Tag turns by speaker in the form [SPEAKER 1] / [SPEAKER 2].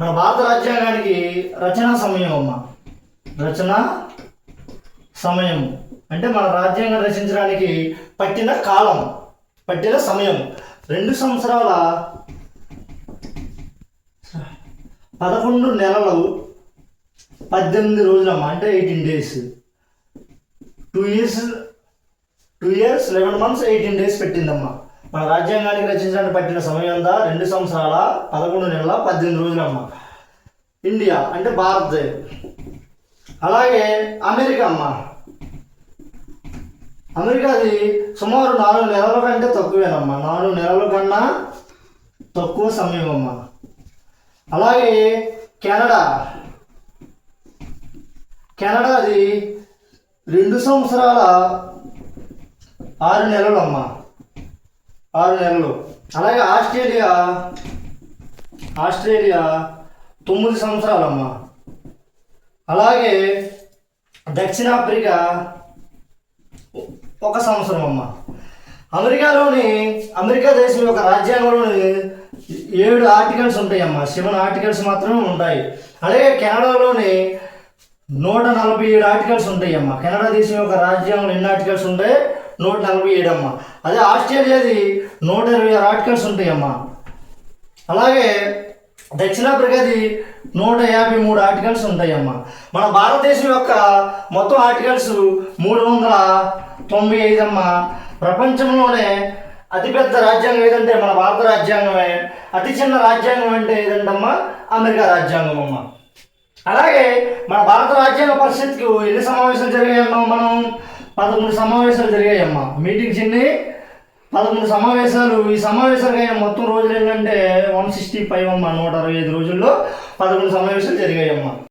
[SPEAKER 1] మన భారత రాజ్యాంగానికి రచనా సమయం అమ్మ. రచనా సమయం అంటే మన రాజ్యాంగం రచించడానికి పట్టిన కాలం, పట్టిన సమయం 2 సంవత్సరాల 11 నెలలు 18 రోజులమ్మ. అంటే 18 days. 2 years 11 months 18 days పెట్టిందమ్మా. మన రాజ్యాంగానికి రచించడానికి పట్టిన సమయం అంతా 2 సంవత్సరాల 11 నెలల 18 రోజులమ్మ. ఇండియా అంటే భారత్. అలాగే అమెరికా అమ్మ. అమెరికాది సుమారు 4 నెలల కంటే తక్కువేనమ్మా. 4 నెలల కన్నా తక్కువ సమయం అమ్మ. అలాగే కెనడా. కెనడాది 2 సంవత్సరాల 6 నెలలు అమ్మ. 6 నెలలు. అలాగే ఆస్ట్రేలియా 9 సంవత్సరాలమ్మ. అలాగే దక్షిణాఫ్రికా 1 సంవత్సరం అమ్మ. అమెరికా దేశం యొక్క రాజ్యాంగంలోని 7 ఆర్టికల్స్ ఉంటాయమ్మా. 7 ఆర్టికల్స్ మాత్రమే ఉంటాయి. అలాగే కెనడాలోని 147 ఆర్టికల్స్ ఉంటాయమ్మా. కెనడా దేశం యొక్క రాజ్యాంగంలో ఎన్ని ఆర్టికల్స్ ఉంటాయి? 147 అమ్మ. అదే ఆస్ట్రేలియాది 126 ఆర్టికల్స్ ఉంటాయమ్మా. అలాగే దక్షిణాఫ్రికాది 153 ఆర్టికల్స్ ఉంటాయమ్మా. మన భారతదేశం యొక్క మొత్తం ఆర్టికల్స్ 395 అమ్మ. ప్రపంచంలోనే అతిపెద్ద రాజ్యాంగం ఏదంటే మన భారత రాజ్యాంగమే. అతి చిన్న రాజ్యాంగం అంటే ఏదంటమ్మా? అమెరికా రాజ్యాంగం అమ్మ. అలాగే మన భారత రాజ్యాంగ పరిషత్కి ఎన్ని సమావేశాలు జరిగాయమ్మా? మనం 11 సమావేశాలు జరిగాయమ్మా. మీటింగ్స్ ఎన్ని? 11 సమావేశాలు. ఈ సమావేశాలు మొత్తం రోజులు ఏంటంటే 165 అమ్మ. 165 రోజుల్లో 11 సమావేశాలు జరిగాయమ్మా.